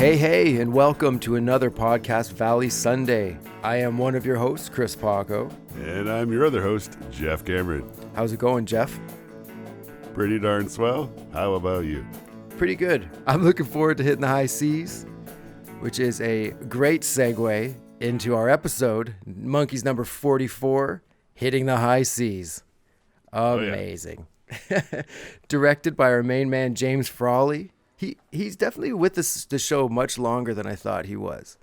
Hey, and welcome to another Podcast Valley Sunday. I am one of your hosts, Chris Paco. And I'm your other host, Jeff Cameron. How's it going, Jeff? Pretty darn swell. How about you? Pretty good. I'm looking forward to hitting the high seas, which is a great segue into our episode, Monkees number 44, Hitting the High Seas. Amazing. Oh, yeah. Directed by our main man, James Frawley. He's definitely with the show much longer than I thought he was.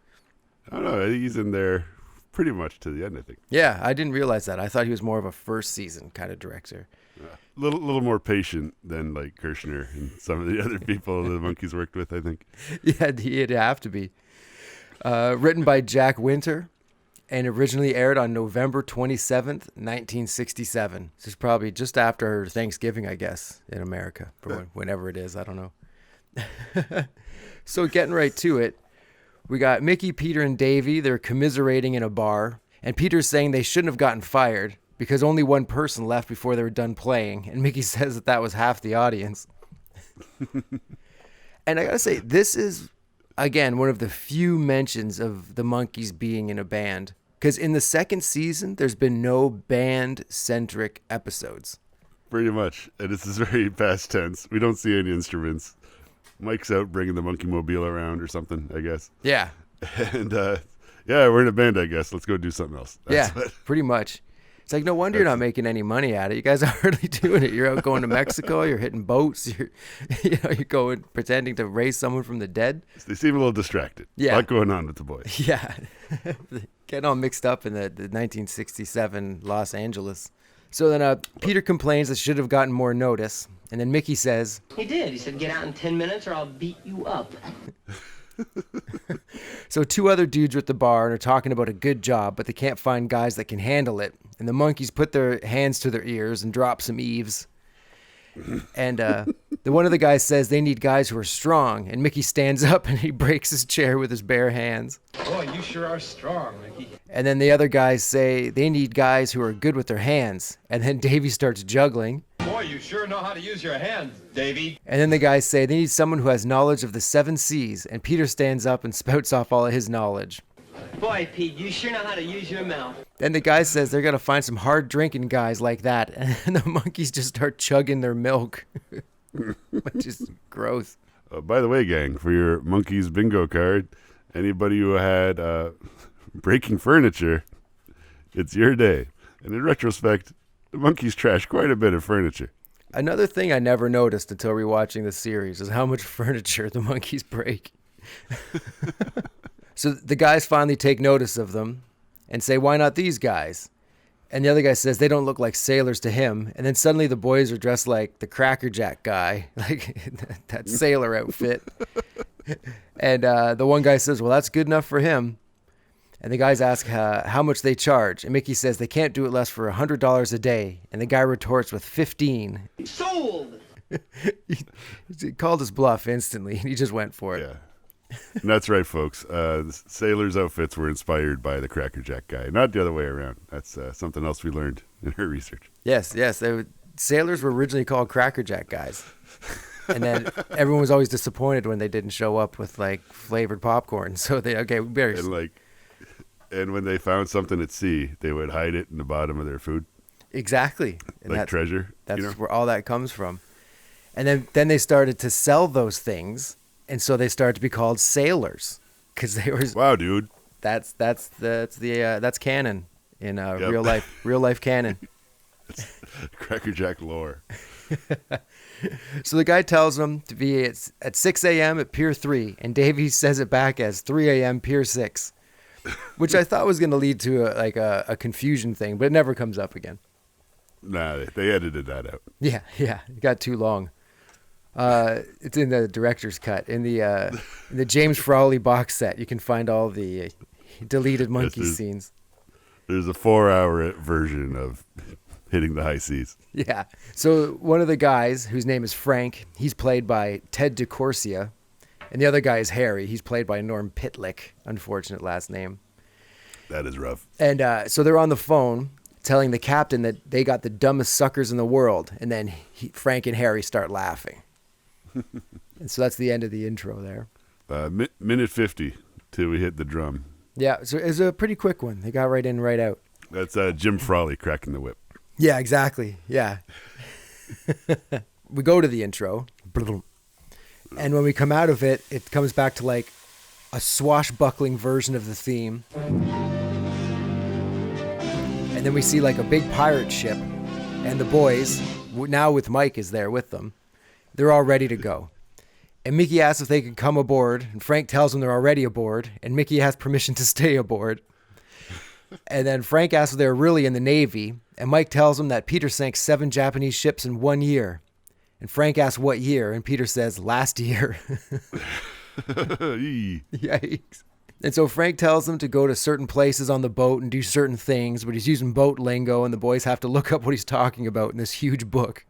I don't know. He's in there pretty much to the end, I think. Yeah, I didn't realize that. I thought he was more of a first season kind of director. A little more patient than like Kirshner and some of the other people the Monkees worked with, I think. Yeah, he'd have to be. Written by Jack Winter and originally aired on November 27th, 1967. This is probably just after Thanksgiving, I guess, in America, for whenever it is. I don't know. So getting right to it, we got Mickey, Peter, and Davey. They're commiserating in a bar, and Peter's saying they shouldn't have gotten fired because only one person left before they were done playing, and Mickey says that was half the audience. And I gotta say, this is, again, one of the few mentions of the Monkees being in a band, because in the second season, there's been no band-centric episodes. Pretty much. And this is very past tense. We don't see any instruments. Mike's out bringing the Monkey Mobile around or something, I guess. Yeah. And, we're in a band, I guess. Let's go do something else. Pretty much. It's like, no wonder you're not making any money at it. You guys are hardly doing it. You're out going to Mexico. You're hitting boats. You're going, pretending to raise someone from the dead. They seem a little distracted. Yeah. A lot going on with the boys. Yeah. Getting all mixed up in the 1967 Los Angeles. So then Peter complains that should have gotten more notice. And then Mickey says... He did. He said, get out in 10 minutes or I'll beat you up. So two other dudes are at the bar and are talking about a good job, but they can't find guys that can handle it. And the Monkees put their hands to their ears and drop some eaves. And one of the guys says they need guys who are strong. And Mickey stands up and he breaks his chair with his bare hands. Boy, you sure are strong, Mickey. And then the other guys say they need guys who are good with their hands. And then Davey starts juggling. Boy, you sure know how to use your hands, Davey. And then the guys say they need someone who has knowledge of the 7 Seas. And Peter stands up and spouts off all of his knowledge. Boy, Pete, you sure know how to use your mouth. Then the guy says they're going to find some hard drinking guys like that. And the Monkees just start chugging their milk, which is gross. By the way, gang, for your Monkees bingo card, anybody who had breaking furniture, it's your day. And in retrospect, the Monkees trashed quite a bit of furniture. Another thing I never noticed until rewatching the series is how much furniture the Monkees break. So the guys finally take notice of them and say, why not these guys? And the other guy says they don't look like sailors to him. And then suddenly the boys are dressed like the Cracker Jack guy, like that sailor outfit. And the one guy says, well, that's good enough for him. And the guys ask how much they charge. And Mickey says they can't do it less for $100 a day. And the guy retorts with 15. Sold! He called his bluff instantly. He just went for it. Yeah. And that's right, folks. The sailors' outfits were inspired by the Cracker Jack guy, not the other way around. That's something else we learned in our research. Yes. Sailors were originally called Cracker Jack guys. And then everyone was always disappointed when they didn't show up with, like, flavored popcorn. So we better... And when they found something at sea, they would hide it in the bottom of their food. Exactly. And like treasure. That's where all that comes from. And then they started to sell those things. And so they started to be called sailors, because they were. Wow, dude. That's canon in real life canon. Cracker Jack lore. So the guy tells them to be at 6 a.m. at Pier 3, and Davey says it back as 3 a.m. Pier 6, which I thought was going to lead to a confusion thing, but it never comes up again. Nah, they edited that out. Yeah, it got too long. It's in the director's cut. In the James Frawley box set, you can find all the deleted Monkees scenes. There's a 4-hour version of Hitting the High Seas. Yeah. So one of the guys, whose name is Frank, he's played by Ted DeCorsia. And the other guy is Harry. He's played by Norm Pitlick. Unfortunate last name. That is rough. And so they're on the phone telling the captain that they got the dumbest suckers in the world. And then Frank and Harry start laughing. And so that's the end of the intro there. Minute 50 till we hit the drum. Yeah, so it's a pretty quick one. They got right in, right out. That's Jim Frawley cracking the whip. Yeah, exactly. Yeah. We go to the intro. And when we come out of it, it comes back to like a swashbuckling version of the theme. And then we see like a big pirate ship. And the boys, now with Mike is there with them, they're all ready to go. And Mickey asks if they can come aboard. And Frank tells them they're already aboard. And Mickey has permission to stay aboard. And then Frank asks if they're really in the Navy. And Mike tells him that Peter sank 7 Japanese ships in 1 year. And Frank asks what year, and Peter says, last year. Yikes. And so Frank tells them to go to certain places on the boat and do certain things, but he's using boat lingo, and the boys have to look up what he's talking about in this huge book.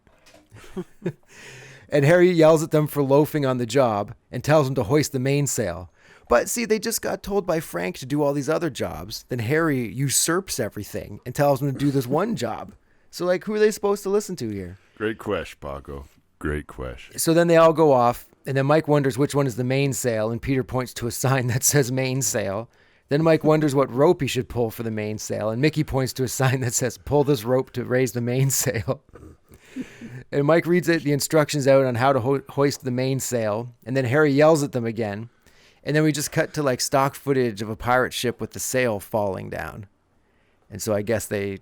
And Harry yells at them for loafing on the job and tells them to hoist the mainsail. But see, they just got told by Frank to do all these other jobs. Then Harry usurps everything and tells them to do this one job. So, like, who are they supposed to listen to here? Great question, Paco. Great question. So then they all go off, and then Mike wonders which one is the mainsail, and Peter points to a sign that says mainsail. Then Mike wonders what rope he should pull for the mainsail, and Mickey points to a sign that says pull this rope to raise the mainsail. And Mike reads the instructions out on how to hoist the mainsail, and then Harry yells at them again. And then we just cut to like stock footage of a pirate ship with the sail falling down. And so I guess they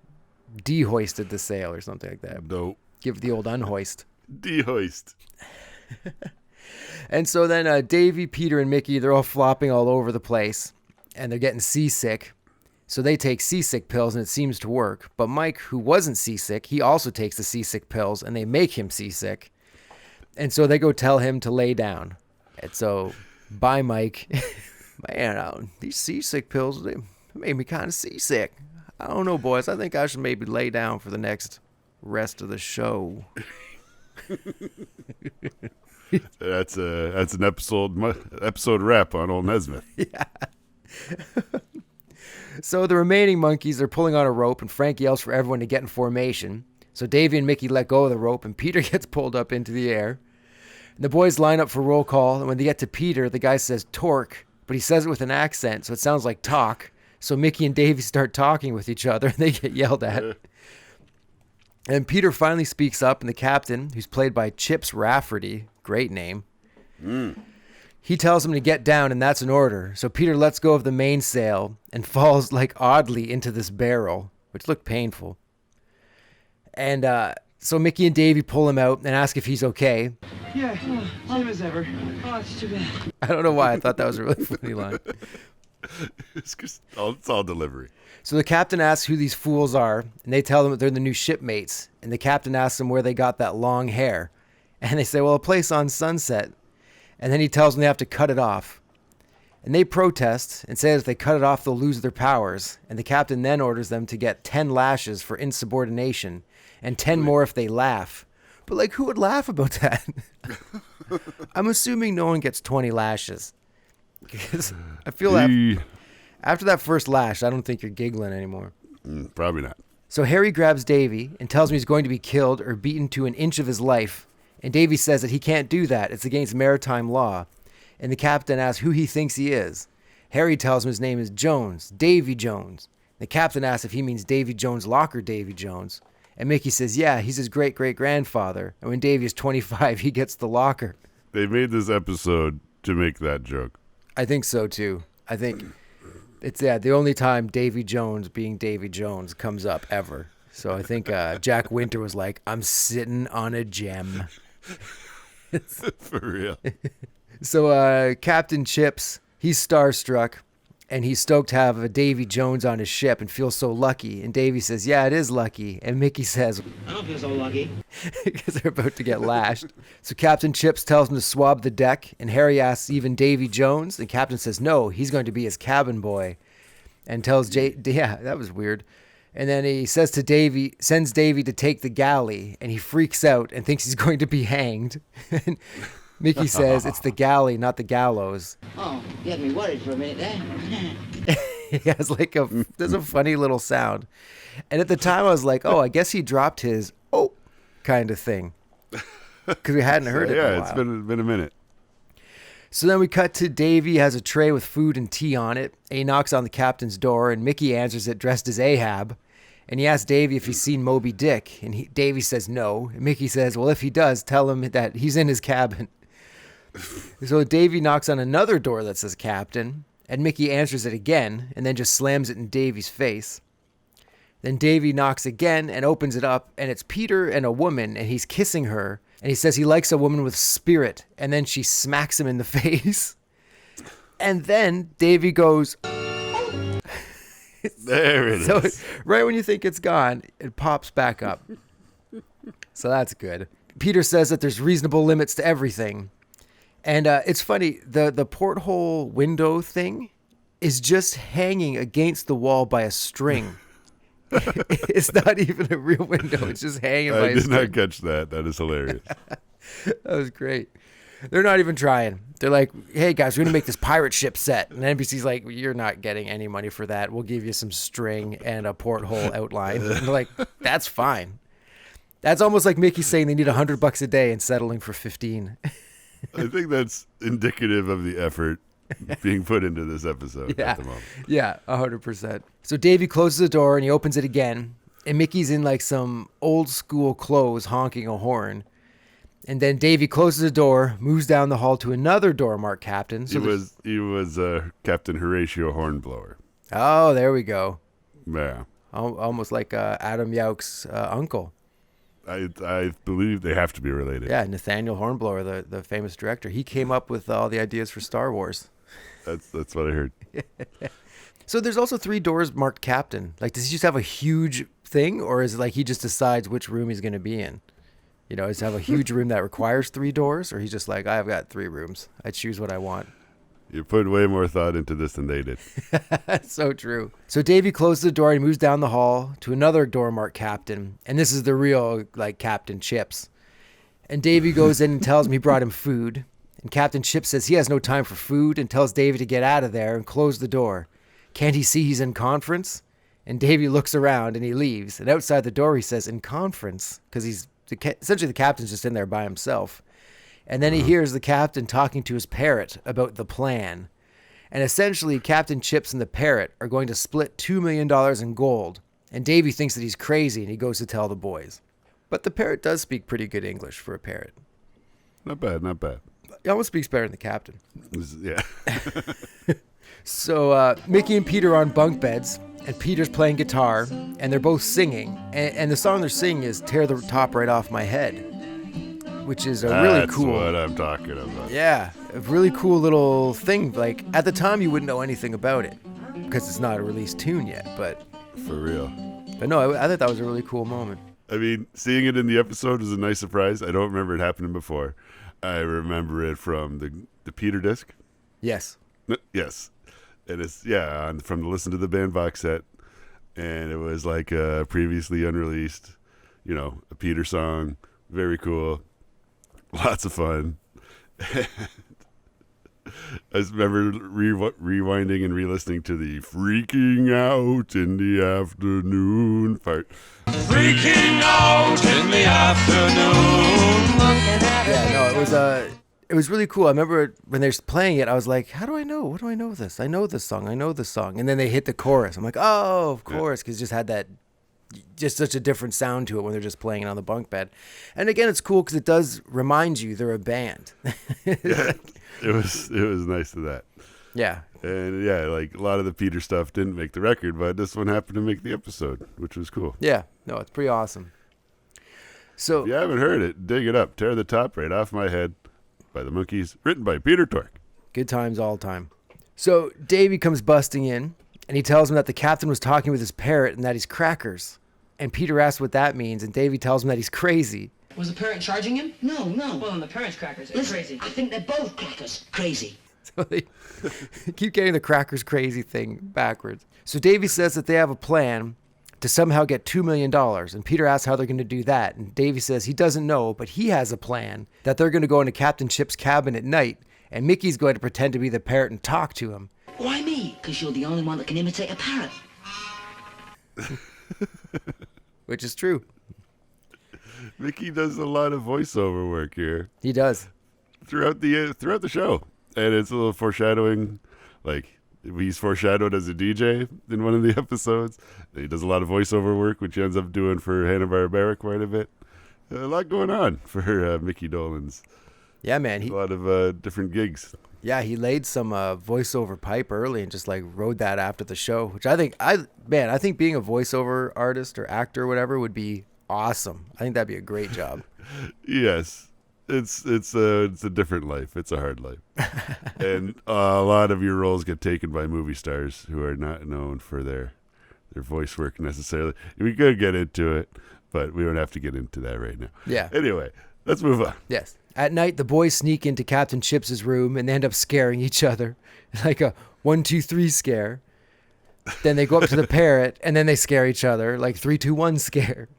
de-hoisted the sail or something like that. Dope. Give the old unhoist. De-hoist. And so then Davey, Peter, and Mickey, they're all flopping all over the place. And they're getting seasick. So they take seasick pills and it seems to work. But Mike, who wasn't seasick, he also takes the seasick pills and they make him seasick. And so they go tell him to lay down. And so, bye, Mike. Man, these seasick pills, they made me kind of seasick. I don't know, boys. I think I should maybe lay down for the next rest of the show. That's an episode wrap on old Nesmith. Yeah. So the remaining monkeys are pulling on a rope, and Frank yells for everyone to get in formation. So Davey and Mickey let go of the rope, and Peter gets pulled up into the air. And the boys line up for roll call, and when they get to Peter, the guy says torque, but he says it with an accent, so it sounds like talk. So Mickey and Davey start talking with each other, and they get yelled at. And Peter finally speaks up, and the captain, who's played by Chips Rafferty, great name, he tells him to get down, and that's an order. So Peter lets go of the mainsail and falls like oddly into this barrel, which looked painful. And so Mickey and Davey pull him out and ask if he's okay. Yeah, same as ever. Oh, it's too bad. I don't know why I thought that was a really funny line. It's all delivery. So the captain asks who these fools are, and they tell them that they're the new shipmates. And the captain asks them where they got that long hair. And they say, well, a place on Sunset. And then he tells them they have to cut it off. And they protest and say that if they cut it off, they'll lose their powers. And the captain then orders them to get 10 lashes for insubordination and 10 more if they laugh. But, like, who would laugh about that? I'm assuming no one gets 20 lashes. Because I feel that after that first lash, I don't think you're giggling anymore. Probably not. So Harry grabs Davy and tells him he's going to be killed or beaten to an inch of his life. And Davy says that he can't do that. It's against maritime law. And the captain asks who he thinks he is. Harry tells him his name is Jones, Davy Jones. The captain asks if he means Davy Jones' locker Davy Jones. And Mickey says, yeah, he's his great-great-grandfather. And when Davy is 25, he gets the locker. They made this episode to make that joke. I think so, too. I think it's the only time Davy Jones being Davy Jones comes up ever. So I think Jack Winter was like, I'm sitting on a gem. For real. So Captain Chips, he's starstruck, and he's stoked to have a Davy Jones on his ship and feels so lucky. And Davy says, yeah, it is lucky. And Mickey says, I don't feel so lucky. because they're about to get lashed. So Captain Chips tells him to swab the deck, and Harry asks even Davy Jones. And Captain says, no, he's going to be his cabin boy. And tells yeah, that was weird. And then he says to Davy, sends Davy to take the galley, and he freaks out and thinks he's going to be hanged. And Mickey says it's the galley, not the gallows. Oh, you had me worried for a minute there. He has there's a funny little sound. And at the time I was like, oh, I guess he dropped his kind of thing. Because we hadn't heard it in a while. It's been a minute. So then we cut to Davy has a tray with food and tea on it, and he knocks on the captain's door, and Mickey answers it dressed as Ahab. And he asks Davy if he's seen Moby Dick, and Davy says no. And Mickey says, well, if he does, tell him that he's in his cabin. So Davy knocks on another door that says Captain, and Mickey answers it again, and then just slams it in Davy's face. Then Davy knocks again and opens it up, and it's Peter and a woman, and he's kissing her, and he says he likes a woman with spirit, and then she smacks him in the face. And then Davy goes... There it So is. right when you think it's gone, it pops back up. So that's good. Peter says that there's reasonable limits to everything. And it's funny, the porthole window thing is just hanging against the wall by a string. It's not even a real window. It's just hanging by I a did string. not catch that. That is hilarious. That was great. They're not even trying. They're like, hey, guys, we're going to make this pirate ship set. And NBC's like, you're not getting any money for that. We'll give you some string and a porthole outline. And they're like, that's fine. That's almost like Mickey saying they need $100 a day and settling for 15. I think that's indicative of the effort being put into this episode Yeah. at the moment. Yeah, 100%. So Davy closes the door and he opens it again. And Mickey's in like some old school clothes honking a horn. And then Davy closes the door, moves down the hall to another door marked Captain. So He was Captain Horatio Hornblower. Oh, there we go. Yeah. Almost like Adam Yauch's uncle. I believe they have to be related. Yeah, Nathaniel Hornblower, the famous director. He came up with all the ideas for Star Wars. That's what I heard. So there's also 3 doors marked Captain. Like, does he just have a huge thing, or is it like he just decides which room he's going to be in? You know, does he have a huge room that requires 3 doors, or he's just like, I've got 3 rooms. I choose what I want. You put way more thought into this than they did. That's so true. So Davy closes the door and moves down the hall to another door marked Captain. And this is the real, like, Captain Chips. And Davy goes in and tells him he brought him food. And Captain Chips says he has no time for food and tells Davy to get out of there and close the door. Can't he see he's in conference? And Davy looks around and he leaves. And outside the door he says, in conference? Because essentially the captain's just in there by himself. And then he hears the captain talking to his parrot about the plan. And essentially, Captain Chips and the parrot are going to split $2 million in gold. And Davy thinks that he's crazy, and he goes to tell the boys. But the parrot does speak pretty good English for a parrot. Not bad, not bad. He almost speaks better than the captain. Yeah. So Mickey and Peter are on bunk beds, and Peter's playing guitar, and they're both singing. And the song they're singing is Tear the Top Right Off My Head, which is a really cool... That's what I'm talking about. Yeah, a really cool little thing. Like, at the time, you wouldn't know anything about it because it's not a released tune yet. But For real. no, I thought that was a really cool moment. I mean, seeing it in the episode was a nice surprise. I don't remember it happening before. I remember it from the Peter disc. Yes. Yes. And it's, from the Listen to the Band box set. And it was like a previously unreleased, a Peter song. Very cool. Lots of fun. I just remember rewinding and re-listening to the freaking out in the afternoon part. Freaking out in the afternoon. Yeah, no, it was really cool. I remember when they're playing it, I was like, how do I know? What do I know this? I know this song. And then they hit the chorus. I'm like, oh, of course, because it just had that, just such a different sound to it when they're just playing it on the bunk bed. And again, it's cool because it does remind you they're a band. Yeah, it was nice to that. Yeah. And like a lot of the Peter stuff didn't make the record, but this one happened to make the episode, which was cool. Yeah. No, it's pretty awesome. So If you haven't heard it, dig it up. Tear the Top Right Off My Head by the Monkees, written by Peter Tork. good times all the time. So Davy comes busting in, and he tells him that the captain was talking with his parrot and that he's crackers. And Peter asks what that means, and Davy tells him that he's crazy. Was the parent charging him? No. Well, then the parent's crackers. They're Listen, crazy. I think they're both crackers. Crazy. So they keep getting the crackers crazy thing backwards. So Davy says that they have a plan to somehow get $2 million. And Peter asks how they're going to do that. And Davy says he doesn't know, but he has a plan that they're going to go into Captain Chip's cabin at night. And Mickey's going to pretend to be the parrot and talk to him. Why me? Because you're the only one that can imitate a parrot. Which is true. Mickey does a lot of voiceover work here He does. throughout the show. and it's a little foreshadowing. Like, he's foreshadowed as a DJ in one of the episodes. He does a lot of voiceover work, which he ends up doing for Hanna-Barbera quite a bit. A lot going on for Mickey Dolenz. Yeah, man. A lot of different gigs. Yeah, he laid some voiceover pipe early and just like rode that after the show, which I think being a voiceover artist or actor or whatever would be awesome. I think that'd be a great job. Yes, it's a different life. It's a hard life, and a lot of your roles get taken by movie stars who are not known for their voice work necessarily. We could get into it, but we don't have to get into that right now. Yeah. Anyway, let's move on. Yes. At night, the boys sneak into Captain Chips's room and they end up scaring each other, like a 1, 2, 3 scare. Then they go up to the parrot and then they scare each other, like 3, 2, 1 scare.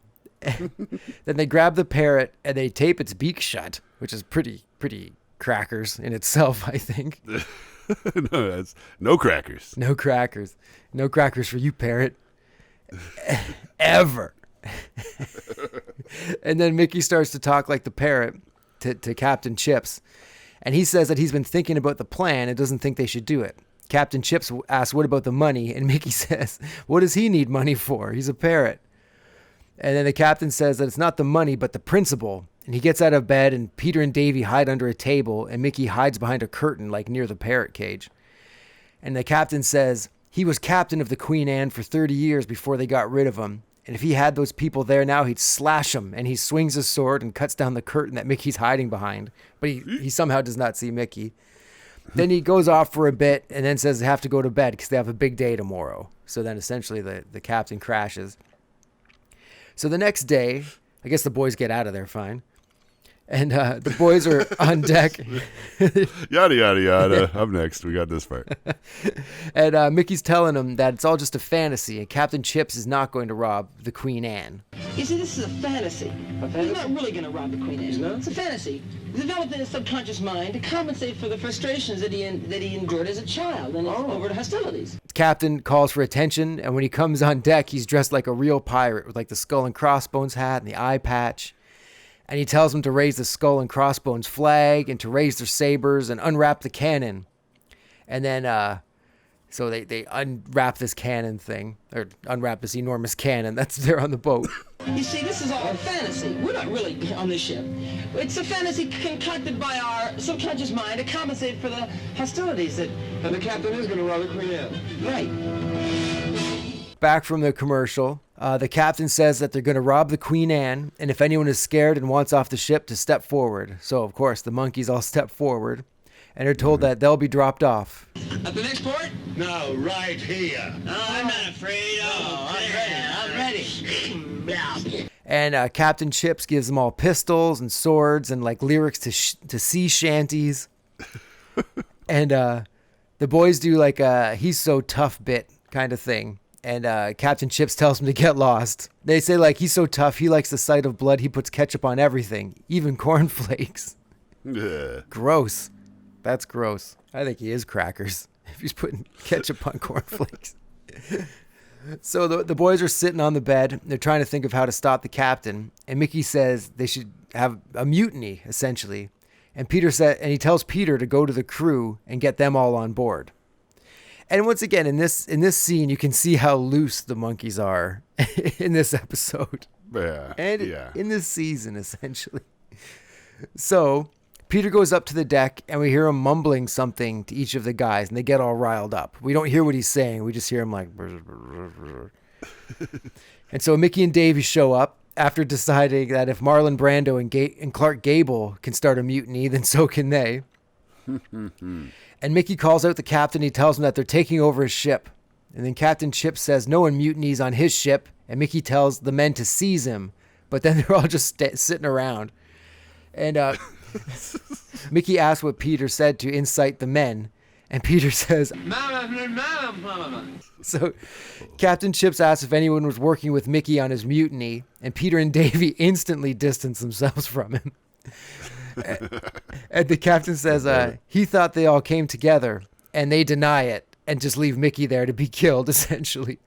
Then they grab the parrot and they tape its beak shut, which is pretty crackers in itself, I think. No, that's no crackers. No crackers. No crackers for you, parrot. Ever. And then Mickey starts to talk like the parrot to Captain Chips. And he says that he's been thinking about the plan and doesn't think they should do it. Captain Chips asks, what about the money? And Mickey says, what does he need money for? He's a parrot. And then the captain says that it's not the money, but the principle. And he gets out of bed and Peter and Davy hide under a table and Mickey hides behind a curtain like near the parrot cage. And the captain says he was captain of the Queen Anne for 30 years before they got rid of him. And if he had those people there now, he'd slash them. And he swings his sword and cuts down the curtain that Mickey's hiding behind. But he somehow does not see Mickey. Then he goes off for a bit and then says they have to go to bed because they have a big day tomorrow. So then essentially the captain crashes. So the next day, I guess the boys get out of there fine. And the boys are on deck. Yada, yada, yada. Up next. We got this part. And Mickey's telling them that it's all just a fantasy and Captain Chips is not going to rob the Queen Anne. You see, this is a fantasy. He's not really going to rob the Queen Anne. It's a fantasy. Developed in his subconscious mind to compensate for the frustrations that he endured as a child and his overt hostilities. Captain calls for attention, and when he comes on deck, he's dressed like a real pirate with like the skull and crossbones hat and the eye patch. And he tells them to raise the skull and crossbones flag and to raise their sabers and unwrap the cannon. And then, so they unwrap this cannon thing, or unwrap this enormous cannon that's there on the boat. You see, this is all a fantasy. We're not really on this ship. It's a fantasy concocted by our subconscious mind to compensate for the hostilities that... And the captain is going to rob the Queen Anne. Right. Back from the commercial, the captain says that they're going to rob the Queen Anne, and if anyone is scared and wants off the ship, to step forward. So, of course, the Monkees all step forward, and are told that they'll be dropped off. At the next port? No, right here. Oh, I'm not afraid. I'm ready. And Captain Chips gives them all pistols and swords and like lyrics to sea shanties. And the boys do like a he's so tough bit kind of thing. And Captain Chips tells him to get lost. They say like he's so tough, he likes the sight of blood. He puts ketchup on everything, even cornflakes. Yeah. Gross. That's gross. I think he is crackers if he's putting ketchup on cornflakes. So the boys are sitting on the bed. They're trying to think of how to stop the captain. And Mickey says they should have a mutiny, essentially. And he tells Peter to go to the crew and get them all on board. And once again, in this scene, you can see how loose the Monkees are in this episode. Yeah. And in this season, essentially. So Peter goes up to the deck and we hear him mumbling something to each of the guys and they get all riled up. We don't hear what he's saying. We just hear him like... And so Mickey and Davy show up after deciding that if Marlon Brando and Clark Gable can start a mutiny, then so can they. And Mickey calls out the captain. He tells him that they're taking over his ship. And then Captain Chips says no one mutinies on his ship. And Mickey tells the men to seize him. But then they're all just sitting around. And Mickey asks what Peter said to incite the men. And Peter says... So Captain Chips asks if anyone was working with Mickey on his mutiny. And Peter and Davy instantly distance themselves from him. And the captain says he thought they all came together. And they deny it. And just leave Mickey there to be killed, essentially.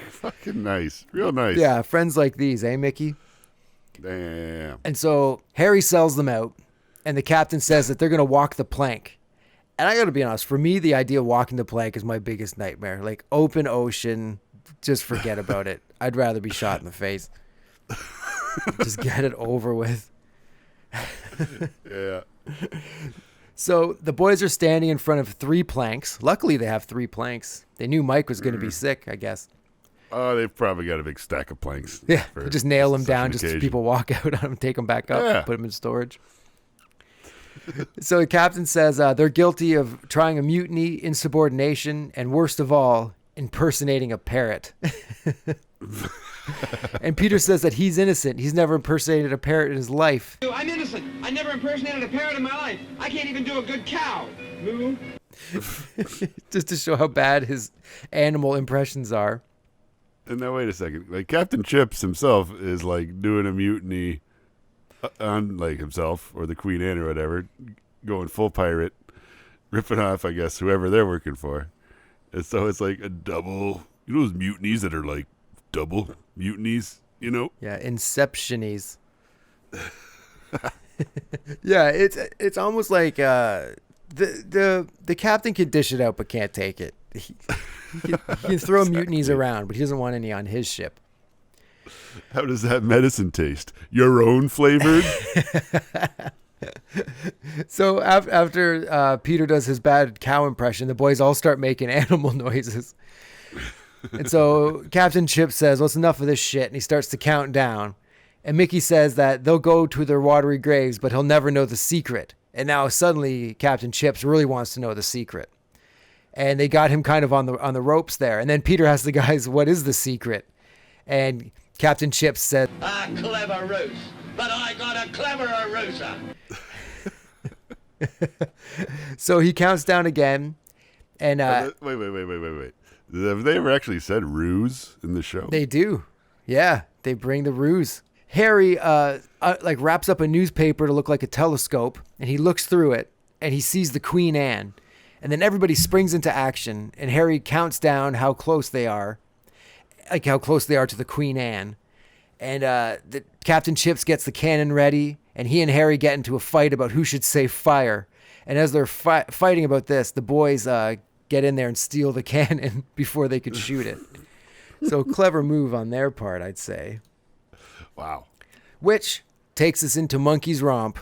Fucking nice. Real nice. Yeah, friends like these, eh, Mickey? Damn. And so Harry sells them out, and the captain says that they're going to walk the plank. And I got to be honest, for me, the idea of walking the plank is my biggest nightmare. Like open ocean, just forget about it. I'd rather be shot in the face. Just get it over with. Yeah. So the boys are standing in front of 3 planks. Luckily, they have 3 planks. They knew Mike was going to be sick, I guess. Oh, they've probably got a big stack of planks. Yeah, for they just nail them such an down. Just occasion. people walk out on them, take them back up, Yeah. put them in storage. So the captain says they're guilty of trying a mutiny, insubordination, and worst of all, impersonating a parrot. And Peter says that he's innocent. He's never impersonated a parrot in his life. I'm innocent. I never impersonated a parrot in my life. I can't even do a good cow. Moo. Just to show how bad his animal impressions are. And now, wait a second. Like, Captain Chips himself is, like, doing a mutiny on, like, himself or the Queen Anne or whatever, going full pirate, ripping off, I guess, whoever they're working for. And so it's, like, a double, you know those mutinies that are, like, double mutinies, you know? Yeah, inceptionies. Yeah, it's almost like the captain can dish it out but can't take it. He can throw mutinies around, but he doesn't want any on his ship. How does that medicine taste? Your own flavored? So after Peter does his bad cow impression, the boys all start making animal noises. And so Captain Chip says, well, it's enough of this shit. And he starts to count down. And Mickey says that they'll go to their watery graves, but he'll never know the secret. And now suddenly Captain Chips really wants to know the secret. And they got him kind of on the ropes there. And then Peter asks the guys, what is the secret? And Captain Chips said, A clever ruse. But I got a cleverer ruser. so he counts down again. And Wait. Have they ever actually said ruse in the show? they do. Yeah, they bring the ruse. Harry like wraps up a newspaper to look like a telescope, and he looks through it, and he sees the Queen Anne. And then everybody springs into action, and Harry counts down how close they are, like how close they are to the Queen Anne. And the Captain Chips gets the cannon ready, and he and Harry get into a fight about who should say fire. And as they're fighting about this, the boys get in there and steal the cannon before they could shoot it. So clever move on their part, I'd say. Wow. Which takes us into Monkees Romp,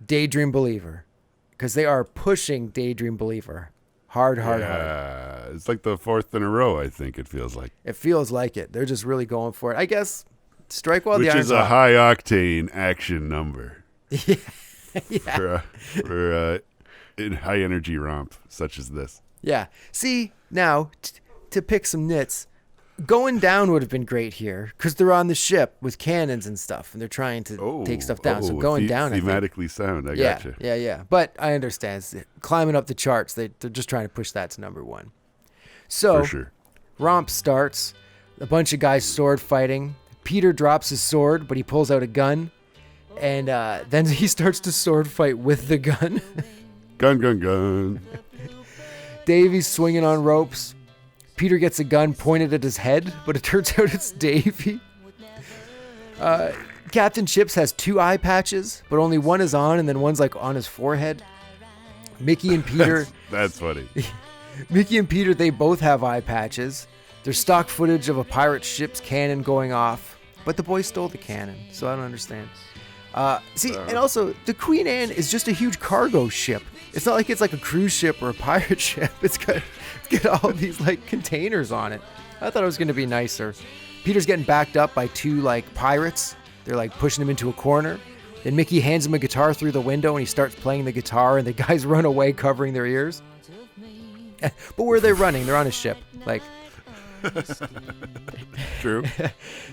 Daydream Believer. Because they are pushing Daydream Believer hard. It's like the 4th in a row, I think it feels like. It feels like it. They're just really going for it. I guess strike while Which the iron's is a hot. high-octane action number. Yeah. For a high-energy romp such as this. Yeah. See, now, to pick some nits, going down would have been great here because they're on the ship with cannons and stuff, and they're trying to take stuff down. So going down, I think. Thematically sound, I gotcha. Yeah. But I understand. Climbing up the charts, they're just trying to push that to number 1. So, For sure. romp starts. A bunch of guys sword fighting. Peter drops his sword, but he pulls out a gun. And then he starts to sword fight with the gun. Gun. Davy's swinging on ropes. Peter gets a gun pointed at his head, but it turns out it's Davy. Captain Chips has 2 eye patches, but only one is on, and then one's like on his forehead. Mickey and Peter... That's funny. Mickey and Peter, they both have eye patches. There's stock footage of a pirate ship's cannon going off, but the boy stole the cannon, so I don't understand. And also, the Queen Anne is just a huge cargo ship. It's not like it's like a cruise ship or a pirate ship. It's got all these like containers on it. I thought it was going to be nicer. Peter's getting backed up by 2 like pirates. They're like pushing him into a corner. Then Mickey hands him a guitar through the window, and he starts playing the guitar, and the guys run away covering their ears. But where are they running? They're on a ship. Like, True.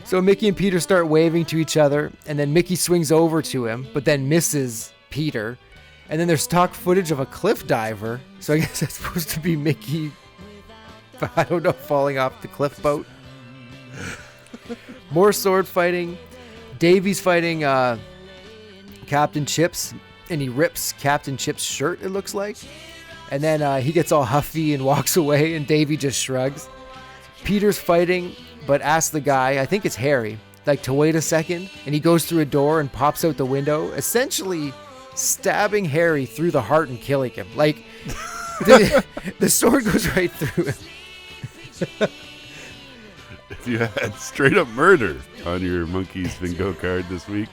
so Mickey and Peter start waving to each other, and then Mickey swings over to him, but then misses Peter. And then there's stock footage of a cliff diver. So I guess that's supposed to be Mickey, I don't know, falling off the cliff boat. More sword fighting. Davy's fighting Captain Chips, and he rips Captain Chips' shirt, it looks like. And then he gets all huffy and walks away, and Davy just shrugs. Peter's fighting, but asks the guy, I think it's Harry, like to wait a second. And he goes through a door and pops out the window, essentially stabbing Harry through the heart and killing him. Like, the sword goes right through him. If you had straight up murder on your Monkees bingo card this week,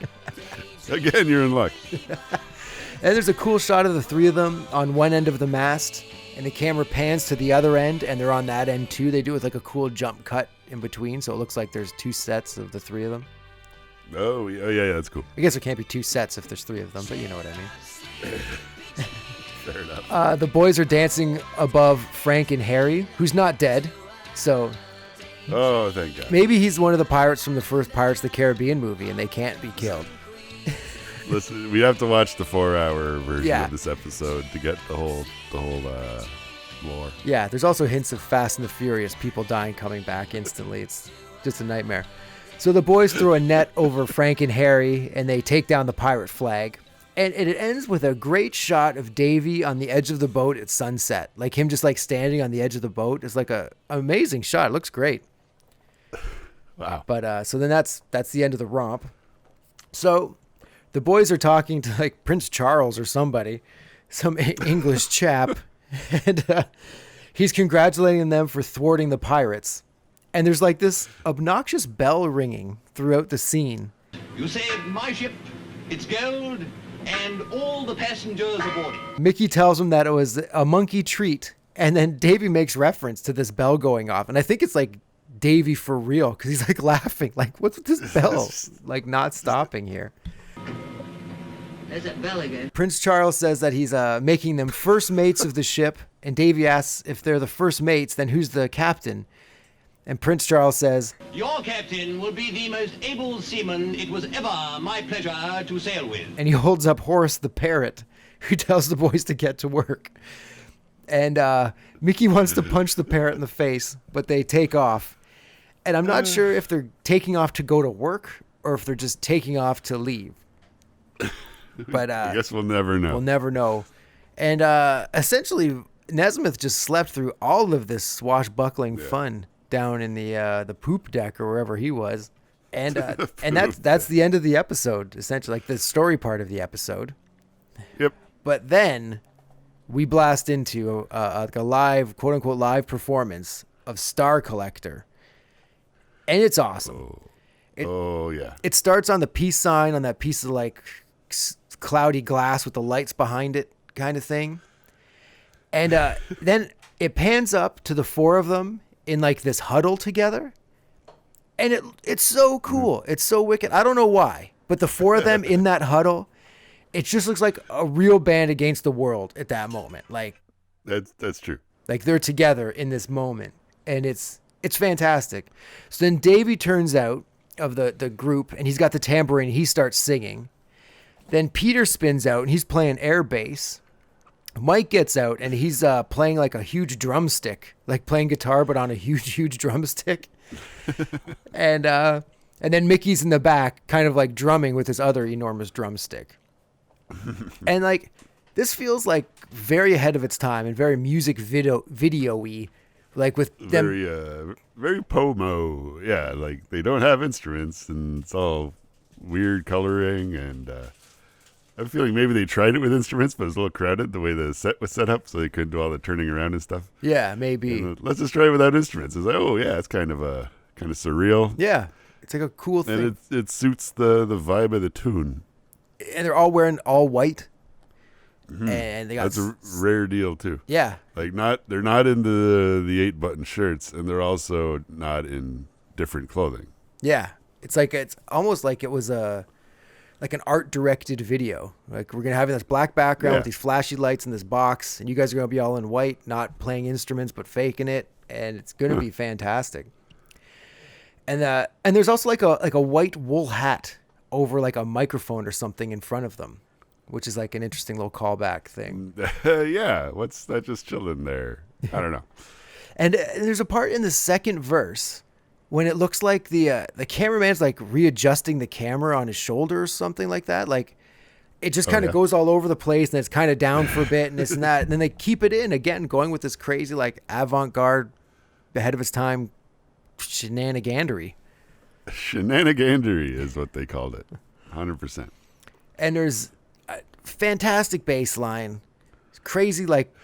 again, you're in luck. And there's a cool shot of the three of them on one end of the mast, and the camera pans to the other end, and they're on that end too. They do it with like a cool jump cut in between, so it looks like there's two sets of the three of them. Oh, yeah, that's cool. I guess there can't be two sets if there's three of them, but you know what I mean. Fair enough. The boys are dancing above Frank and Harry, who's not dead, so... Oh, thank God. Maybe he's one of the pirates from the first Pirates of the Caribbean movie, and they can't be killed. Listen, we have to watch the 4-hour version of this episode to get the whole lore. Yeah, there's also hints of Fast and the Furious, people dying, coming back instantly. It's just a nightmare. So the boys throw a net over Frank and Harry, and they take down the pirate flag. And it ends with a great shot of Davy on the edge of the boat at sunset. Like him just like standing on the edge of the boat. It's like an amazing shot. It looks great. Wow. But so then that's the end of the romp. So the boys are talking to like Prince Charles or somebody, some English chap, and he's congratulating them for thwarting the pirates. And there's like this obnoxious bell ringing throughout the scene. You saved my ship, its gold, and all the passengers aboard it. Mickey tells him that it was a monkey treat, and then Davy makes reference to this bell going off, and I think it's like Davy for real, because he's like laughing, like, what's with this bell? Like not stopping here. There's that bell again. Prince Charles says that he's making them first mates of the ship, and Davy asks if they're the first mates, then who's the captain? And Prince Charles says, Your captain will be the most able seaman it was ever my pleasure to sail with. and he holds up Horace the parrot, who tells the boys to get to work. And Mickey wants to punch the parrot in the face, but they take off. And I'm not sure if they're taking off to go to work or if they're just taking off to leave. But I guess we'll never know. we'll never know. And essentially, Nesmith just slept through all of this swashbuckling fun down in the poop deck or wherever he was. And and that's the end of the episode, essentially, like the story part of the episode. Yep. But then we blast into like a live, quote unquote, live performance of Star Collector. And it's awesome. Yeah. It starts on the peace sign on that piece of like cloudy glass with the lights behind it kind of thing. And then it pans up to the four of them in like this huddle together. And it's so cool. It's so wicked. I don't know why, but the four of them in that huddle, it just looks like a real band against the world at that moment. Like That's true. Like they're together in this moment, and it's fantastic. So then Davey turns out of the group, and he's got the tambourine. He starts singing. Then Peter spins out, and he's playing air bass. Mike gets out, and he's playing like a huge drumstick, like playing guitar, but on a huge drumstick. And then Mickey's in the back, kind of like drumming with his other enormous drumstick. And like, this feels like very ahead of its time and very music video-y, like with them. Very Pomo. Yeah, like they don't have instruments and it's all weird coloring. And I have a feeling maybe they tried it with instruments, but it was a little crowded the way the set was set up, so they couldn't do all the turning around and stuff. Yeah, maybe. And, let's just try it without instruments. It's like, oh yeah, it's kind of surreal. Yeah, it's like a cool thing. And it suits the vibe of the tune. And they're all wearing all white. Mm-hmm. And they got that's a rare deal too. Yeah, like they're not in the 8-button shirts, and they're also not in different clothing. Yeah, it's almost like it was like an art directed video. Like we're gonna have this black background with these flashy lights in this box, and you guys are gonna be all in white, not playing instruments but faking it, and it's gonna be fantastic. And there's also like a white wool hat over like a microphone or something in front of them, which is like an interesting little callback thing. Yeah, what's that just chilling there? I don't know. And there's a part in the second verse when it looks like the cameraman's like readjusting the camera on his shoulder or something like that. Like it just kind of goes all over the place, and it's kind of down for a bit and this and that. And then they keep it in again, going with this crazy like avant-garde, ahead of its time shenanigandery. Shenanigandery is what they called it. 100%. And there's fantastic bass line. It's crazy, like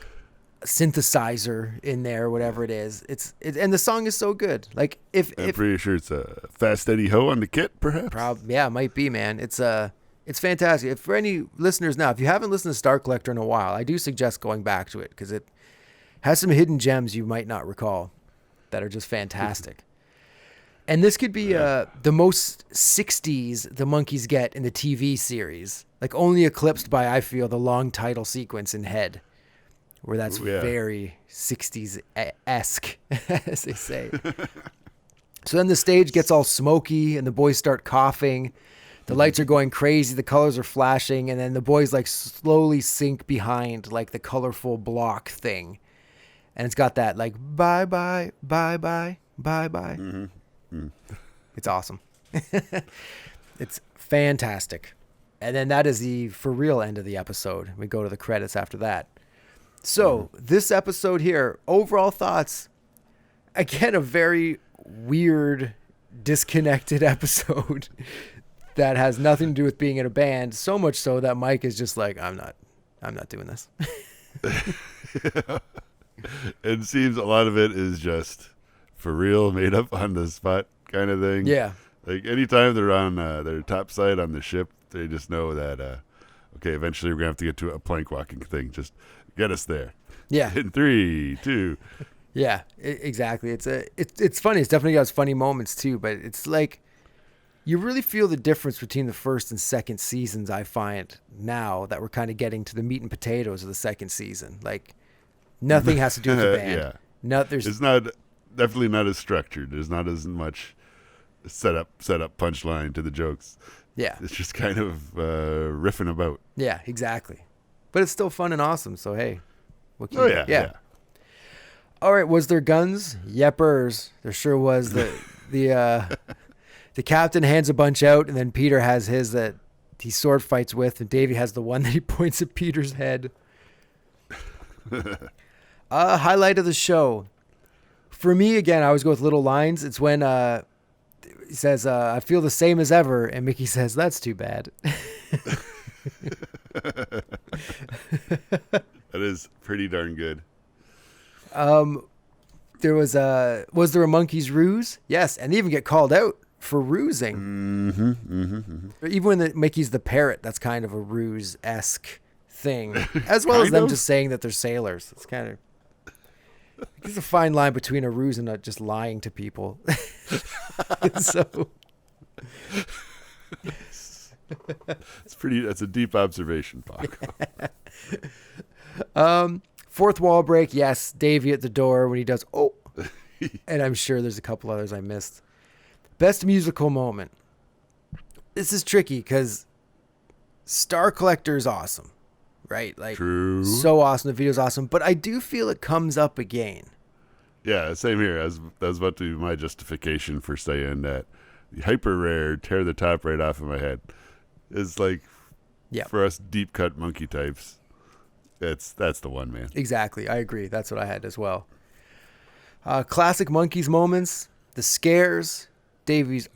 synthesizer in there, whatever it is. And the song is so good. Like if pretty sure it's a Fast Eddie Ho on the kit, perhaps. Yeah, it might be, man. It's fantastic. If for any listeners now, if you haven't listened to Star Collector in a while, I do suggest going back to it because it has some hidden gems you might not recall that are just fantastic. And this could be the most 60s the Monkees get in the TV series, like only eclipsed by, I feel, the long title sequence in Head, where that's very 60s-esque, as they say. So then the stage gets all smoky and the boys start coughing. The lights are going crazy. The colors are flashing. And then the boys like slowly sink behind like the colorful block thing. And it's got that like, bye, bye, bye, bye, bye, bye. Mm-hmm. Mm. It's awesome. It's fantastic. And then that is the for real end of the episode. We go to the credits after that. So this episode here, overall thoughts, again, a very weird, disconnected episode that has nothing to do with being in a band. So much so that Mike is just like, I'm not doing this. It seems a lot of it is just for real, made up on the spot kind of thing. Yeah. Like anytime they're on their top side on the ship, they just know that, okay, eventually we're going to have to get to a plank walking thing. Just get us there. Yeah. In 3, 2. Yeah, exactly. It's funny. It's definitely got its funny moments too, but it's like you really feel the difference between the first and second seasons, I find now that we're kind of getting to the meat and potatoes of the second season. Like nothing has to do with the band. Yeah. It's not definitely not as structured. There's not as much set up punchline to the jokes. Yeah. It's just kind of riffing about. Yeah, exactly. But it's still fun and awesome. So, hey. Yeah. All right. Was there guns? Yepers. There sure was. The captain hands a bunch out, and then Peter has his that he sword fights with, and Davey has the one that he points at Peter's head. Highlight of the show. For me, again, I always go with little lines. It's when he says, I feel the same as ever. And Mickey says, that's too bad. That is pretty darn good. There was there a Monkees ruse? Yes. And they even get called out for rusing. Mm-hmm, mm-hmm, mm-hmm. Even when Mickey's the parrot, that's kind of a ruse-esque thing. As well as them just saying that they're sailors. It's kind of... There's a fine line between a ruse and just lying to people. So that's a deep observation, Paco. Fourth wall break, yes. Davey at the door when he does, oh. And I'm sure there's a couple others I missed. Best musical moment. This is tricky because Star Collector is awesome. Right? Like, true. So awesome. The video's awesome. But I do feel it comes up again. Yeah, same here. That was about to be my justification for saying that the hyper rare tear the top right off of my head is like, for us deep cut monkey types, that's the one, man. Exactly. I agree. That's what I had as well. Classic Monkees moments, the scares, Davey's,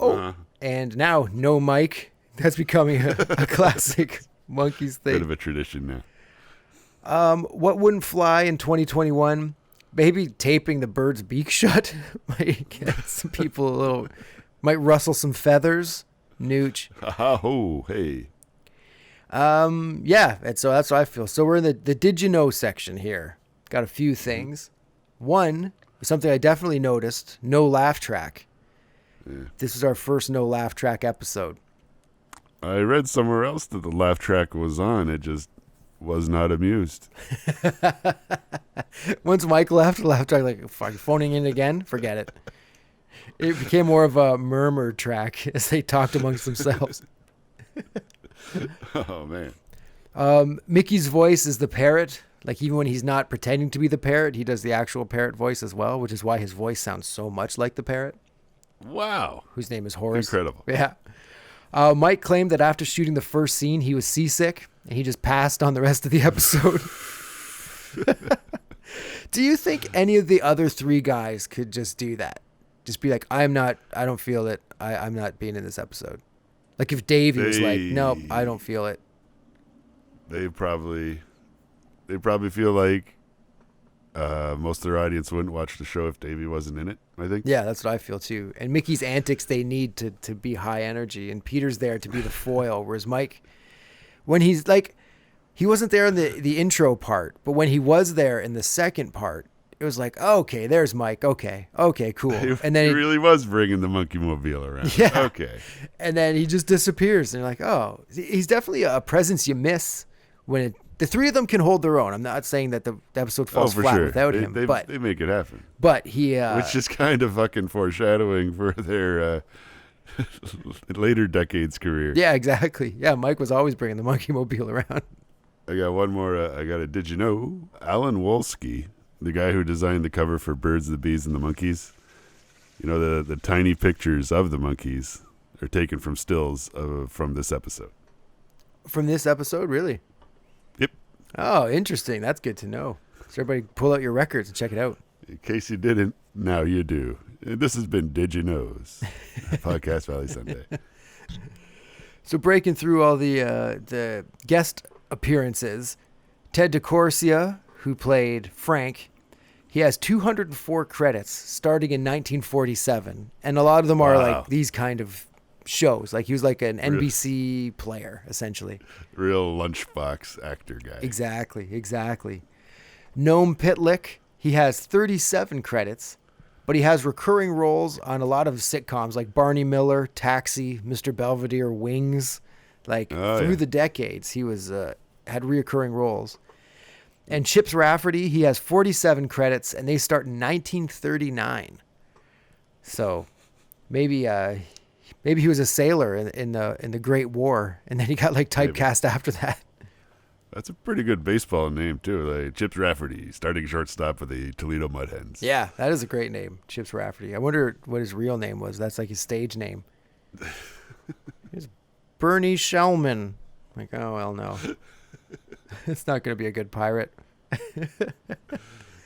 and now no Mike. That's becoming a classic Monkees thing. Bit of a tradition now. What wouldn't fly in 2021? Maybe taping the bird's beak shut might get some people might rustle some feathers. Nooch. Oh, hey. Yeah, and so that's what I feel. So we're in the did you know section here. Got a few things. One, something I definitely noticed, no laugh track. Yeah. This is our first no laugh track episode. I read somewhere else that the laugh track was on. It just was not amused. Once Mike left, the laugh track, like, fuck, phoning in again? Forget it. It became more of a murmur track as they talked amongst themselves. Oh, man. Mickey's voice is the parrot. Like, even when he's not pretending to be the parrot, he does the actual parrot voice as well, which is why his voice sounds so much like the parrot. Wow. Whose name is Horace. Incredible. Yeah. Mike claimed that after shooting the first scene, he was seasick, and he just passed on the rest of the episode. Do you think any of the other three guys could just do that? Just be like, I don't feel it. I'm not being in this episode. Like if Davey was like, nope, I don't feel it. they probably feel like most of their audience wouldn't watch the show if Davey wasn't in it, I think. Yeah, that's what I feel too. And Mickey's antics, they need to be high energy, and Peter's there to be the foil, whereas Mike, when he's like, he wasn't there in the intro part, but when he was there in the second part, it was like, oh, okay, there's Mike. Okay, cool. And then he really was bringing the monkey mobile around. Yeah. Okay. And then he just disappears, and you're like, oh, he's definitely a presence you miss when the three of them can hold their own. I'm not saying that the episode falls flat without him, but they make it happen. But he, which is kind of fucking foreshadowing for their later decades career. Yeah, exactly. Yeah, Mike was always bringing the monkey mobile around. I got one more. Did you know Alan Wolski, the guy who designed the cover for Birds, the Bees, and the Monkees? You know, the tiny pictures of the Monkees are taken from stills from this episode. From this episode, really? Yep. Oh, interesting. That's good to know. So everybody pull out your records and check it out. In case you didn't, now you do. This has been Did You Knows? Podcast Valley Sunday. So breaking through all the guest appearances, Ted DeCorsia, who played Frank, he has 204 credits starting in 1947. And a lot of them are like these kind of shows. Like he was like an NBC player, essentially. Real lunchbox actor guy. Exactly. Noam Pitlick, he has 37 credits, but he has recurring roles on a lot of sitcoms like Barney Miller, Taxi, Mr. Belvedere, Wings. Like through the decades, he was had reoccurring roles. And Chips Rafferty, he has 47 credits, and they start in 1939. So maybe he was a sailor in the Great War, and then he got like typecast after that. That's a pretty good baseball name too. Like Chips Rafferty, starting shortstop for the Toledo Mud Hens. Yeah, that is a great name, Chips Rafferty. I wonder what his real name was. That's like his stage name. It's Bernie Shellman. Like, oh well, no, it's not going to be a good pirate.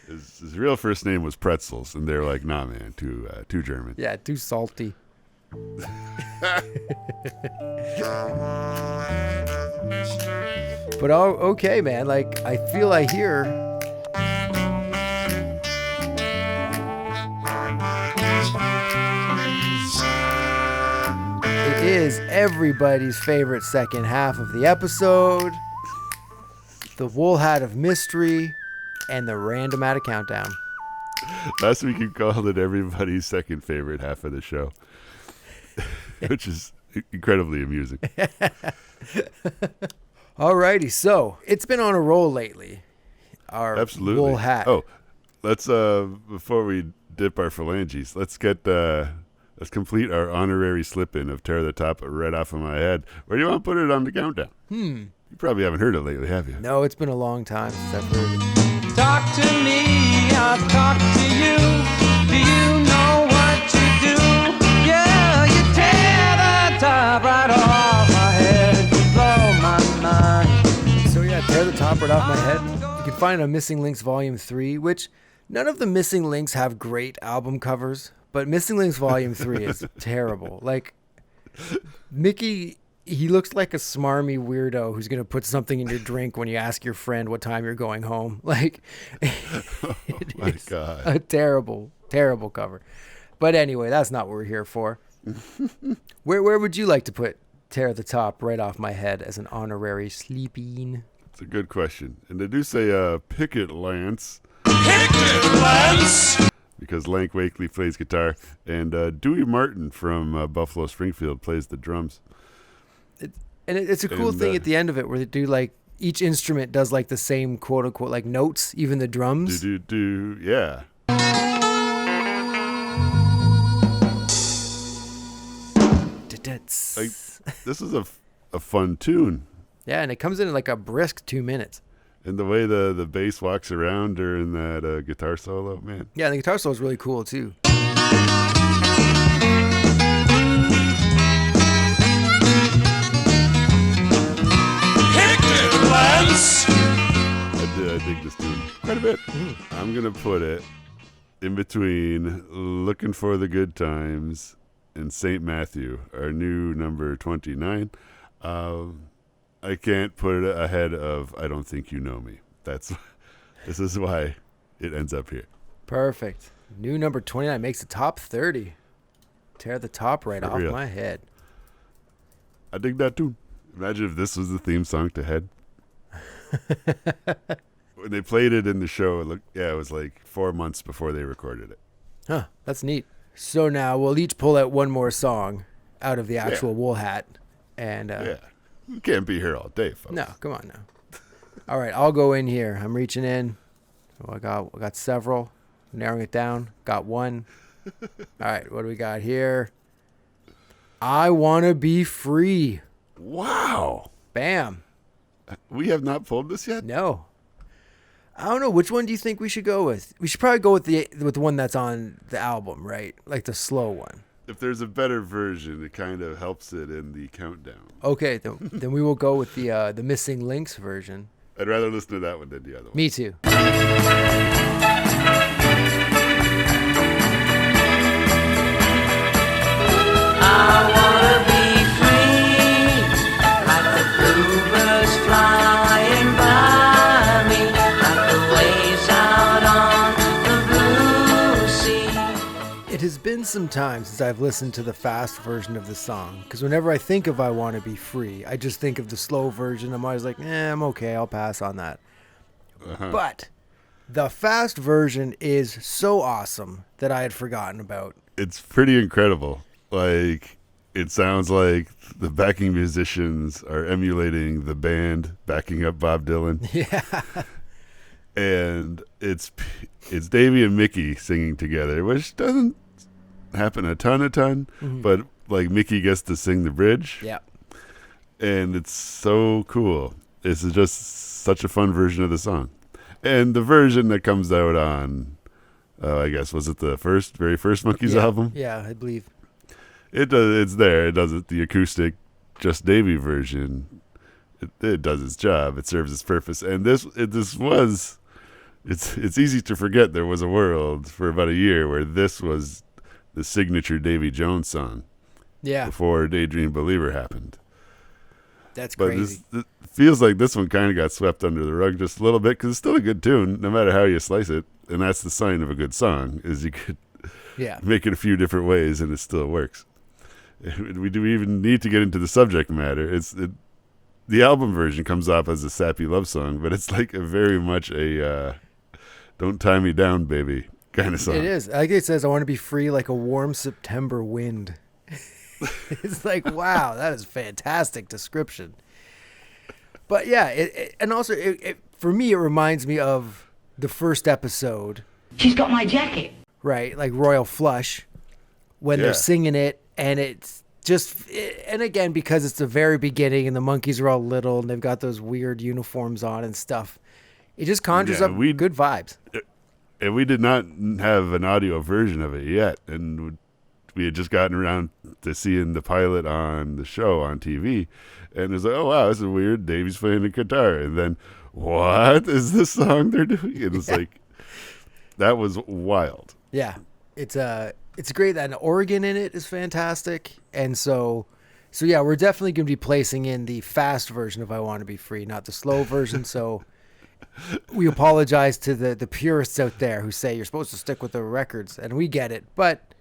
His real first name was Pretzels, and they're like, nah, man, too German. Yeah, too salty. But okay, man. Like, I feel I hear. It is everybody's favorite second half of the episode. The Wool Hat of Mystery and the Randomatic Countdown. Last week you called it everybody's second favorite half of the show, which is incredibly amusing. Alrighty, so it's been on a roll lately. Our Absolutely. Wool Hat. Oh, let's before we dip our phalanges, let's complete our honorary slip in of Tear the Top right off of my head. Where do you want to put it on the countdown? You probably haven't heard it lately, have you? No, it's been a long time since I've heard it. Talk to me, I'll talk to you. Do you know what you do? Yeah, you tear the top right off my head. You blow my mind. So yeah, Tear the Top right off my head. You can find it on Missing Links Volume 3, which none of the Missing Links have great album covers, but Missing Links Volume 3 is terrible. Like, Mickey, he looks like a smarmy weirdo who's going to put something in your drink when you ask your friend what time you're going home. Like, My God. a terrible, terrible cover. But anyway, that's not what we're here for. Where would you like to put Tear the Top right off my head as an honorary sleeping? It's a good question. And they do say Picket Lance. Picket Lance! Because Lank Wakely plays guitar. And Dewey Martin from Buffalo Springfield plays the drums. It's a cool thing at the end of it where they do like each instrument does like the same quote unquote like notes, even the drums. Yeah. Like, this is a fun tune. Yeah, and it comes in like a brisk 2 minutes. And the way the bass walks around during that guitar solo, man. Yeah, and the guitar solo is really cool too. I dig this tune quite a bit. I'm going to put it in between Looking for the Good Times and St. Matthew, our new number 29. I can't put it ahead of I Don't Think You Know Me. This is why it ends up here. Perfect. New number 29 makes the top 30. Tear the top right For off real. my head. I dig that tune. Imagine if this was the theme song to Head. When they played it in the show, it was like 4 months before they recorded it. Huh, that's neat. So now we'll each pull out one more song out of the actual wool hat. And You can't be here all day, folks. no, come on now. All right, I'll go in here. I'm reaching in. Oh, I got several. Narrowing it down. Got one. All right, what do we got here? I Wanna Be Free. Wow. Bam. We have not pulled this yet? No. I don't know. Which one do you think we should go with? We should probably go with the one that's on the album, right? Like the slow one. If there's a better version, it kind of helps it in the countdown. Okay, then we will go with the Missing Links version. I'd rather listen to that one than the other one. Me too. I wanna be free, like the bluebirds flying by me, like the waves out on the blue sea. It has been some time since I've listened to the fast version of the song, because whenever I think of I Want to Be Free, I just think of the slow version. I'm always like, I'm okay, I'll pass on that. But the fast version is so awesome that I had forgotten about. It's pretty incredible. Like, it sounds like the backing musicians are emulating the band backing up Bob Dylan. Yeah. And it's Davey and Mickey singing together, which doesn't happen a ton, but like Mickey gets to sing the bridge. Yeah. And it's so cool. It's just such a fun version of the song. And the version that comes out on, I guess, was it the very first Monkees album? Yeah, I believe. It's there. It does it. The acoustic, just Davey version. It does its job. It serves its purpose. And it's easy to forget there was a world for about a year where this was the signature Davy Jones song. Yeah. Before Daydream Believer happened. That's but crazy. It feels like this one kind of got swept under the rug just a little bit because it's still a good tune, no matter how you slice it. And that's the sign of a good song, is you could make it a few different ways and it still works. We do even need to get into the subject matter. The album version comes off as a sappy love song, but it's like very much a "Don't Tie Me Down, Baby" kind of song. It is. Like it says, I want to be free like a warm September wind. It's like, wow, that is a fantastic description. But yeah, and also for me, it reminds me of the first episode. She's got my jacket. Right, like Royal Flush, when they're singing it, and it's just, and again, because it's the very beginning and the Monkees are all little and they've got those weird uniforms on and stuff, it just conjures up good vibes. And we did not have an audio version of it yet, and we had just gotten around to seeing the pilot on the show on TV, and it's like, oh wow, this is weird. Davey's playing the guitar, and then what is this song they're doing? And it's like, that was wild. Yeah, it's great. That organ in it is fantastic, and so yeah, we're definitely going to be placing in the fast version of I Want to Be Free, not the slow version. So we apologize to the purists out there who say you're supposed to stick with the records, and we get it, but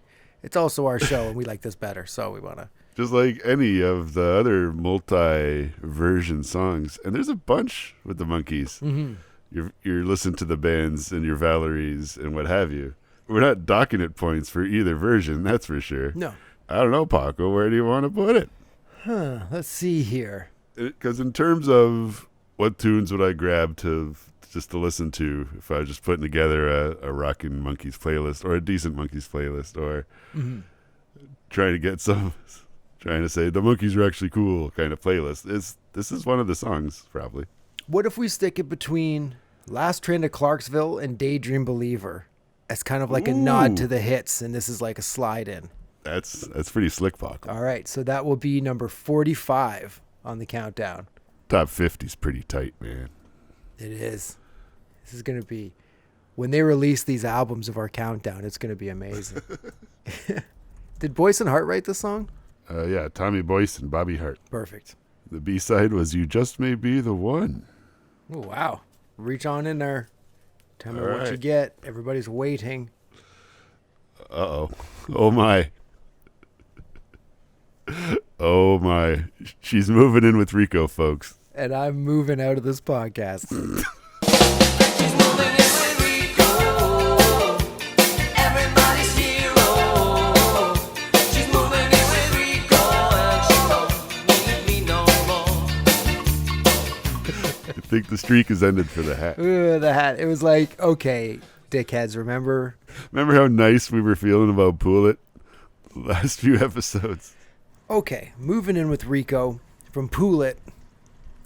it's also our show, and we like this better, so we want to. Just like any of the other multi-version songs, and there's a bunch with the Monkees. Mm-hmm. You're listening to the bands and your Valeries and what have you. We're not docking it points for either version, that's for sure. No. I don't know, Paco, where do you want to put it? Let's see here. Because in terms of what tunes would I grab just to listen to if I was just putting together a rockin' Monkees playlist or a decent Monkees playlist or trying to say the Monkees are actually cool kind of playlist, this is one of the songs, probably. What if we stick it between Last Train to Clarksville and Daydream Believer as kind of like a nod to the hits, and this is like a slide in? That's pretty slick, Paco. All right, so that will be number 45 on the countdown. Top 50's pretty tight, man. It is. This is going to be, when they release these albums of our countdown, it's going to be amazing. Did Boyce and Hart write this song? Yeah, Tommy Boyce and Bobby Hart. Perfect. The B-side was You Just May Be the One. Oh, wow. Reach on in there. Tell me All what you right. get. Everybody's waiting. Uh-oh. Oh, my. Oh, my. She's moving in with Rico, folks. And I'm moving out of this podcast. She's moving in with Rico, everybody's hero. She's moving in with Rico, and she don't need me no more. I think the streak has ended for the hat. Ooh, the hat. It was like, okay, dickheads, remember? Remember how nice we were feeling about Pool It the last few episodes? Okay, moving in with Rico from Pool It.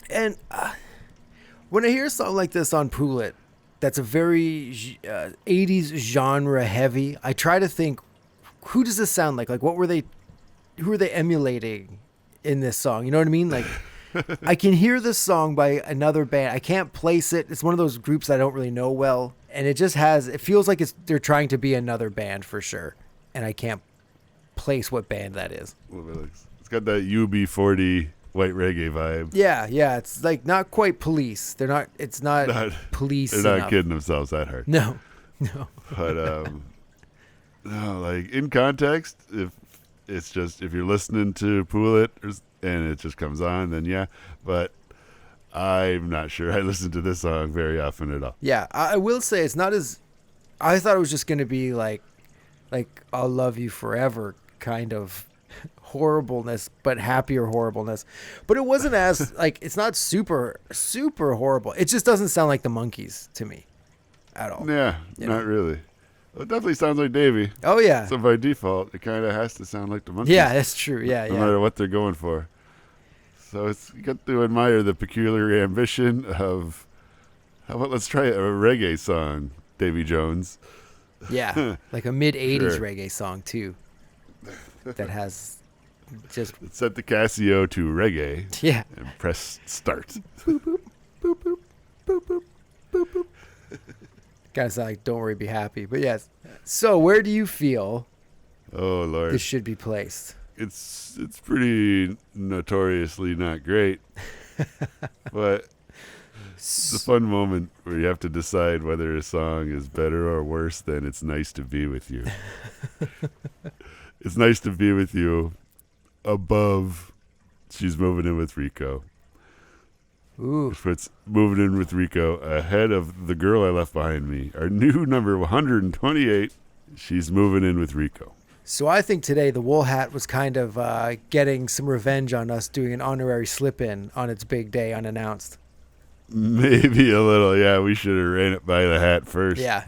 And when I hear a song like this on Pool It, that's a very 80s genre heavy, I try to think, who does this sound like? Like, who are they emulating in this song? You know what I mean? Like, I can hear this song by another band. I can't place it. It's one of those groups I don't really know well. And it feels like they're trying to be another band for sure. And I can't place what band that is. It's got that UB40 white reggae vibe. Yeah. It's like not quite Police. It's not Police. They're not enough. kidding themselves that hard. No. But no, like in context, if you're listening to Pool It and it just comes on, then yeah. But I'm not sure I listen to this song very often at all. Yeah, I will say it's not as. I thought it was just going to be like I'll love you forever kind of horribleness, but happier horribleness. But it wasn't as like it's not super horrible. It just doesn't sound like the Monkees to me at all. Yeah, not really. Well, it definitely sounds like Davey. Oh yeah. So by default, it kind of has to sound like the Monkees. Yeah, that's true. Yeah, no yeah. matter what they're going for. So you got to admire the peculiar ambition of, how about let's try a reggae song, Davy Jones. Yeah, like a mid-'80s Sure. reggae song too. That has just Set the Casio to reggae yeah. and press start. Kind of sound like "Don't Worry, Be Happy," but yes. So where do you feel Oh Lord, this should be placed? it's pretty notoriously not great, but it's a fun moment where you have to decide whether a song is better or worse than "It's Nice to Be With You." It's nice to be with you above She's Moving In With Rico. Ooh. Which puts Moving In With Rico ahead of The Girl I Left Behind Me. Our new number 128, She's Moving In With Rico. So I think today the Wool Hat was kind of getting some revenge on us doing an honorary slip in on its big day unannounced. Maybe a little, yeah. We should have ran it by the hat first. Yeah.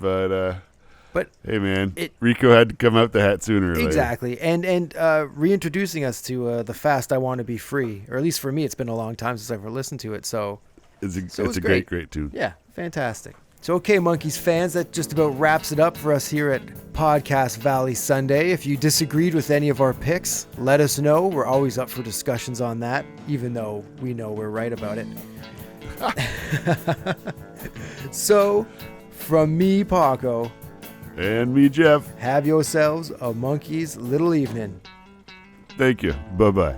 But hey, man, it- Rico had to come out the hat sooner or later. Exactly. And reintroducing us to the Fast I Want to Be Free, or at least for me, it's been a long time since I've ever listened to it. So It's So it was a great tune. yeah, fantastic. So, okay, Monkees fans, that just about wraps it up for us here at Podcast Valley Sunday. If you disagreed with any of our picks, let us know. We're always up for discussions on that, even though we know we're right about it. So, from me, Paco, And me, Jeff. have yourselves a Monkees little evening. Thank you. Bye-bye.